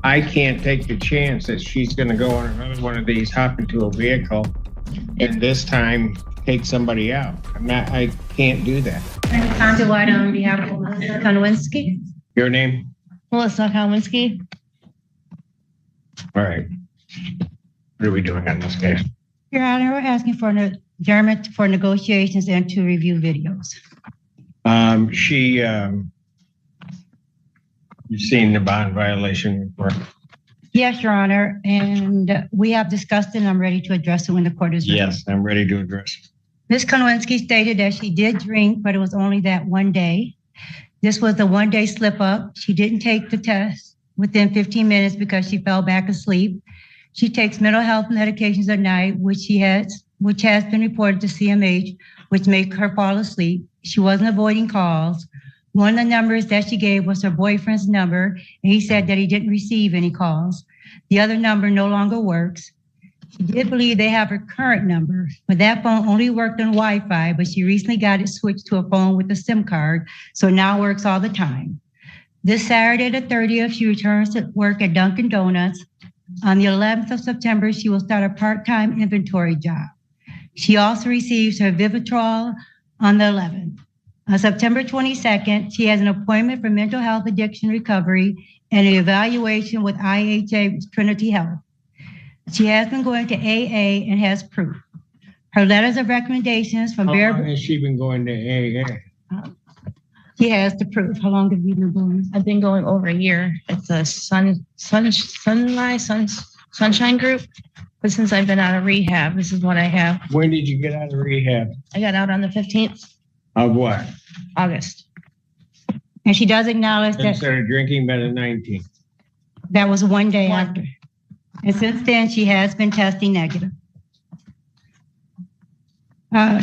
I can't take the chance that she's going to go on another one of these, hop into a vehicle, and this time take somebody out. I can't do that. Conti White on behalf of Melissa Kwinsky. Your name? Melissa Kwinsky. All right. What are we doing on this case? Your Honor, we're asking for an adjournment for negotiations and to review videos. You've seen the bond violation report? Yes, Your Honor, and we have discussed it and I'm ready to address it when the court is ready. Yes, I'm ready to address it. Ms. Kwinsky stated that she did drink, but it was only that one day. This was a one-day slip-up. She didn't take the test within 15 minutes because she fell back asleep. She takes mental health medications at night, which has been reported to CMH, which make her fall asleep. She wasn't avoiding calls. One of the numbers that she gave was her boyfriend's number, and he said that he didn't receive any calls. The other number no longer works. She did believe they have her current number, but that phone only worked on Wi-Fi, but she recently got it switched to a phone with a SIM card, so now works all the time. This Saturday, the 30th, she returns to work at Dunkin' Donuts. On the 11th of September, she will start a part-time inventory job. She also receives her Vivitrol on the 11th. On September 22nd, she has an appointment for mental health addiction recovery and an evaluation with IHA Trinity Health. She has been going to AA and has proof. Her letters of recommendations from How long has she been going to AA? She has the proof. How long have you been going? I've been going over a year. It's a sunshine group. But since I've been out of rehab, this is what I have. When did you get out of rehab? I got out on the 15th. Of what? August. And she does acknowledge And that started drinking by the 19th. that was one day after. And since then, she has been testing negative.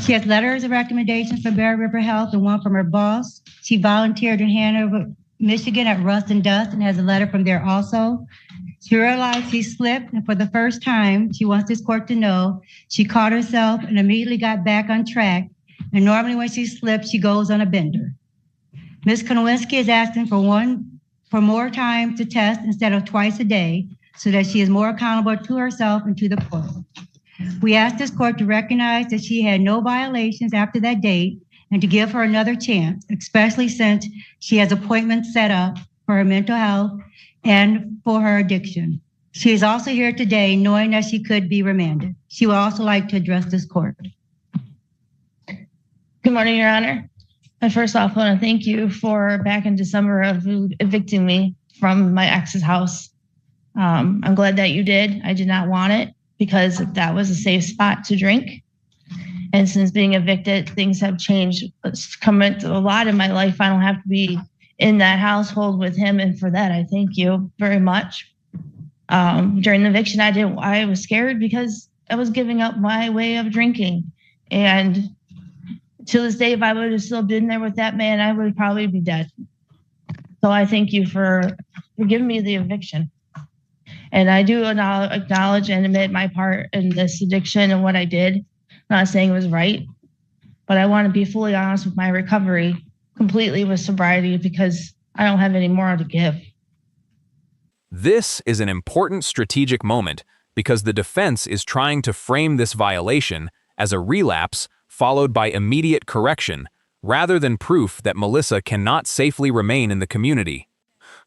She has letters of recommendations from Bear River Health and one from her boss. She volunteered in Hanover, Michigan at Rust and Dust and has a letter from there also. She realized she slipped, and for the first time, she wants this court to know she caught herself and immediately got back on track. And normally when she slips, she goes on a bender. Ms. Kwinsky is asking for more time to test instead of twice a day so that she is more accountable to herself and to the court. We ask this court to recognize that she had no violations after that date and to give her another chance, especially since she has appointments set up for her mental health and for her addiction. She is also here today knowing that she could be remanded. She would also like to address this court. Good morning, Your Honor. I first off want to thank you for back in December of evicting me from my ex's house. I'm glad that you did. I did not want it because that was a safe spot to drink. And since being evicted, things have changed. It's come into a lot in my life. I don't have to be in that household with him. And for that, I thank you very much. During the eviction, I was scared because I was giving up my way of drinking. And to this day, if I would have still been there with that man, I would probably be dead. So I thank you for giving me the eviction. And I do acknowledge and admit my part in this addiction and what I did. I'm not saying it was right, but I want to be fully honest with my recovery completely with sobriety because I don't have any more to give. This is an important strategic moment because the defense is trying to frame this violation as a relapse followed by immediate correction, rather than proof that Melissa cannot safely remain in the community.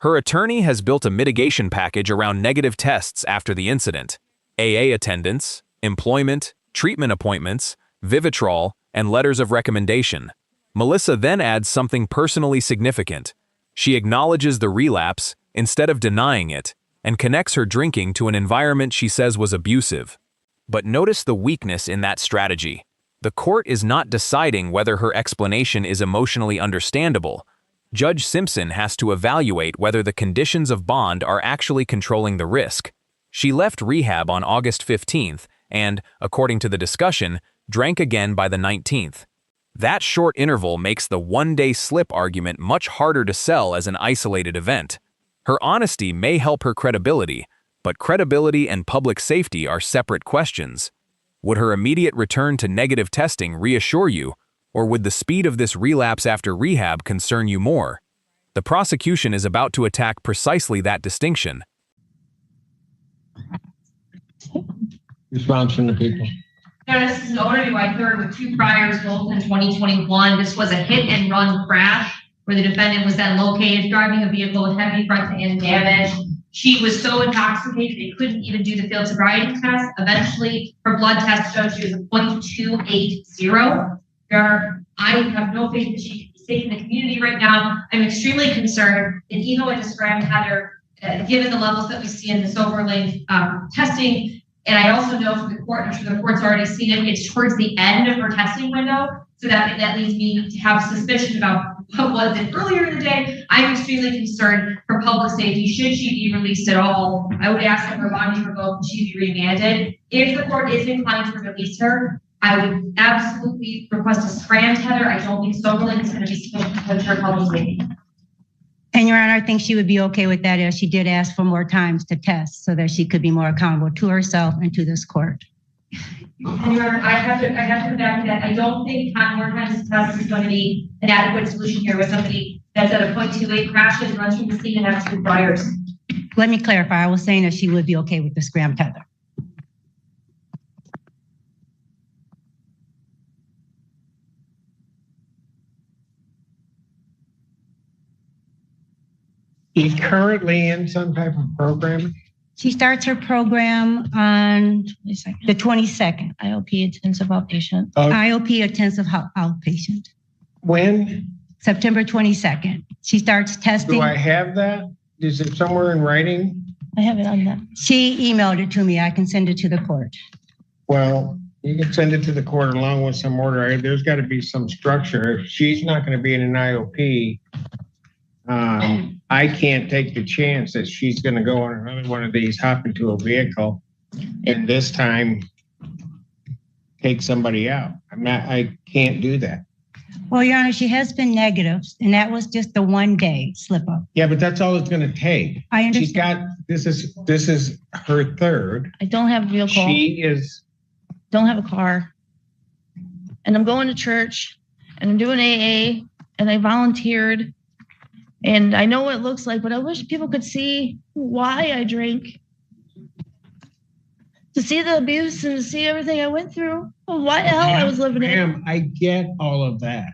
Her attorney has built a mitigation package around negative tests after the incident: AA attendance, employment, treatment appointments, Vivitrol, and letters of recommendation. Melissa then adds something personally significant. She acknowledges the relapse instead of denying it, and connects her drinking to an environment she says was abusive. But notice the weakness in that strategy. The court is not deciding whether her explanation is emotionally understandable. Judge Simpson has to evaluate whether the conditions of bond are actually controlling the risk. She left rehab on August 15th and, according to the discussion, drank again by the 19th. That short interval makes the one-day slip argument much harder to sell as an isolated event. Her honesty may help her credibility, but credibility and public safety are separate questions. Would her immediate return to negative testing reassure you, or would the speed of this relapse after rehab concern you more? The prosecution is about to attack precisely that distinction. Response from the people. Now, this is an overview I heard with 2 priors, both in 2021. This was a hit and run crash where the defendant was then located driving a vehicle with heavy front end damage. She was so intoxicated they couldn't even do the field sobriety test. Eventually, her blood test showed she was a 0.280. I have no faith that she can be safe in the community right now. I'm extremely concerned that even with the SCRAM tether, given the levels that we see in this overlay testing, and I also know from the court, I'm sure the court's already seen it, it's towards the end of her testing window. So that leads me to have suspicion about what was it earlier in the day. I'm extremely concerned for public safety. Should she be released at all, I would ask that her bond be revoked and she be remanded. If the court is inclined to release her, I would absolutely request a SCRAM tether. I don't think Soberlin is going to be sufficient for public safety. And Your Honor, I think she would be okay with that if she did ask for more times to test so that she could be more accountable to herself and to this court. And Your Honor, I have to come back to that. I don't think more times to test is going to be an adequate solution here with somebody that's at a 0.28 crashes, runs from the scene and has 2 priors. Let me clarify. I was saying that she would be okay with the SCRAM tether. He's currently in some type of program. She starts her program on the 22nd. IOP intensive outpatient. IOP intensive outpatient. When? September 22nd. She starts testing. Do I have that? Is it somewhere in writing? I have it on that. She emailed it to me. I can send it to the court. Well, you can send it to the court along with some order. There's got to be some structure. If she's not going to be in an IOP, I can't take the chance that she's going to go on another one of these, hop into a vehicle, and this time take somebody out. I can't do that. Well, Your Honor, she has been negative, and that was just the 1 day slip up. Yeah, but that's all it's going to take. I understand. She's got, this is her 3rd. I don't have a vehicle. Don't have a car. And I'm going to church and I'm doing AA and I volunteered. And I know what it looks like, but I wish people could see why I drink. To see the abuse and to see everything I went through. Why the hell I was living in. I get all of that.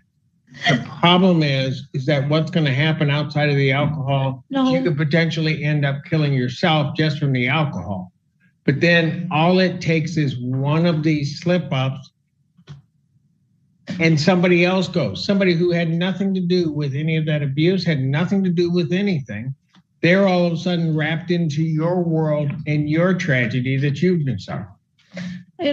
The problem is that what's going to happen outside of the alcohol, you could potentially end up killing yourself just from the alcohol. But then all it takes is one of these slip-ups and somebody else goes. Somebody who had nothing to do with any of that abuse, had nothing to do with anything. They're all of a sudden wrapped into your world and your tragedy that you've been suffering.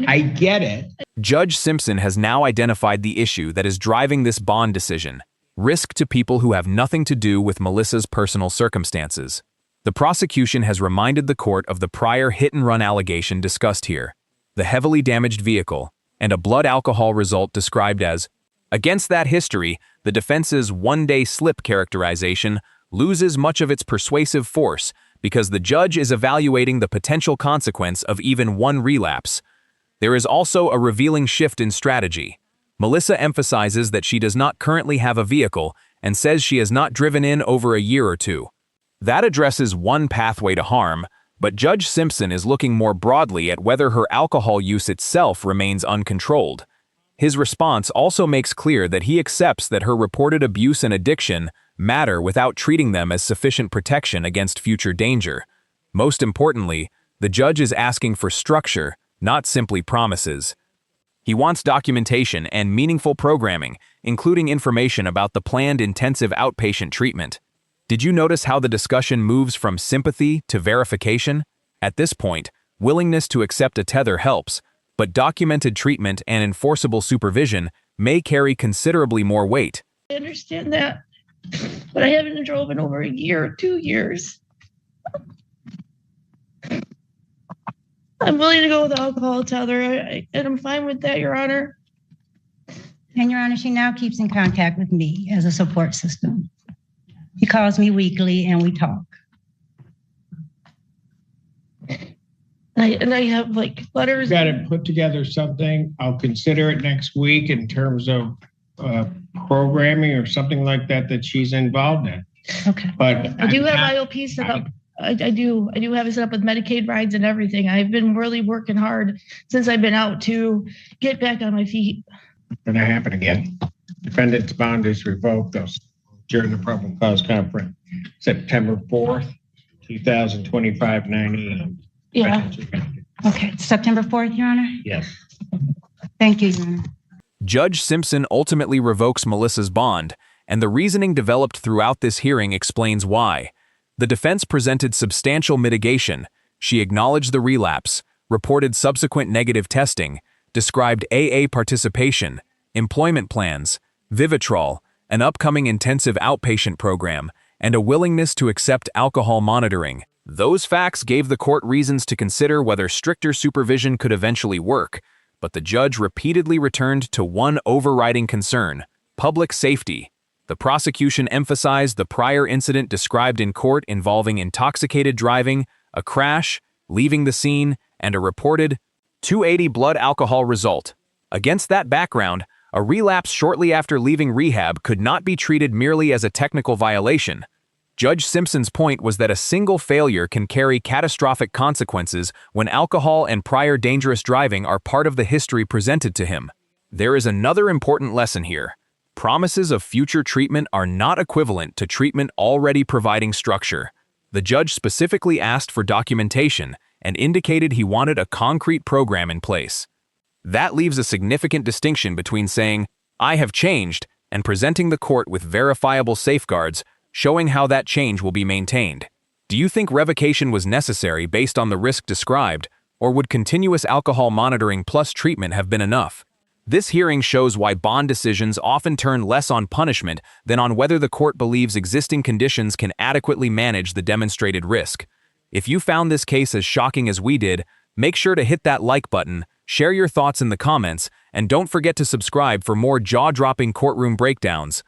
I get it. Judge Simpson has now identified the issue that is driving this bond decision: risk to people who have nothing to do with Melissa's personal circumstances. The prosecution has reminded the court of the prior hit-and-run allegation discussed here, the heavily damaged vehicle, and a blood alcohol result described as, against that history, the defense's one-day slip characterization loses much of its persuasive force because the judge is evaluating the potential consequence of even one relapse. There is also a revealing shift in strategy. Melissa emphasizes that she does not currently have a vehicle and says she has not driven in over a year or 2. That addresses one pathway to harm, but Judge Simpson is looking more broadly at whether her alcohol use itself remains uncontrolled. His response also makes clear that he accepts that her reported abuse and addiction matter without treating them as sufficient protection against future danger. Most importantly, the judge is asking for structure, not simply promises. He wants documentation and meaningful programming, including information about the planned intensive outpatient treatment. Did you notice how the discussion moves from sympathy to verification? At this point, willingness to accept a tether helps, but documented treatment and enforceable supervision may carry considerably more weight. I understand that, but I haven't drove in over a year or 2 years. I'm willing to go with alcohol tether, and I'm fine with that, Your Honor. And Your Honor, she now keeps in contact with me as a support system. He calls me weekly and we talk. And I have like letters. You got to put together something. I'll consider it next week in terms of programming or something like that she's involved in. Okay. But I do have IOP set up. I do have it set up with Medicaid rides and everything. I've been really working hard since I've been out to get back on my feet. Gonna happen again. Defendant's bond is revoked during the probable cause conference, September 4th, 2025, 9 a.m. Yeah. Okay, September 4th, Your Honor? Yes. Thank you, Your Honor. Judge Simpson ultimately revokes Melissa's bond, and the reasoning developed throughout this hearing explains why. The defense presented substantial mitigation. She acknowledged the relapse, reported subsequent negative testing, described AA participation, employment plans, Vivitrol, an upcoming intensive outpatient program, and a willingness to accept alcohol monitoring. Those facts gave the court reasons to consider whether stricter supervision could eventually work, but the judge repeatedly returned to one overriding concern: public safety. The prosecution emphasized the prior incident described in court involving intoxicated driving, a crash, leaving the scene, and a reported 280 blood alcohol result. Against that background, a relapse shortly after leaving rehab could not be treated merely as a technical violation. Judge Simpson's point was that a single failure can carry catastrophic consequences when alcohol and prior dangerous driving are part of the history presented to him. There is another important lesson here. Promises of future treatment are not equivalent to treatment already providing structure. The judge specifically asked for documentation and indicated he wanted a concrete program in place. That leaves a significant distinction between saying, "I have changed," and presenting the court with verifiable safeguards, showing how that change will be maintained. Do you think revocation was necessary based on the risk described, or would continuous alcohol monitoring plus treatment have been enough? This hearing shows why bond decisions often turn less on punishment than on whether the court believes existing conditions can adequately manage the demonstrated risk. If you found this case as shocking as we did, make sure to hit that like button, share your thoughts in the comments, and don't forget to subscribe for more jaw-dropping courtroom breakdowns.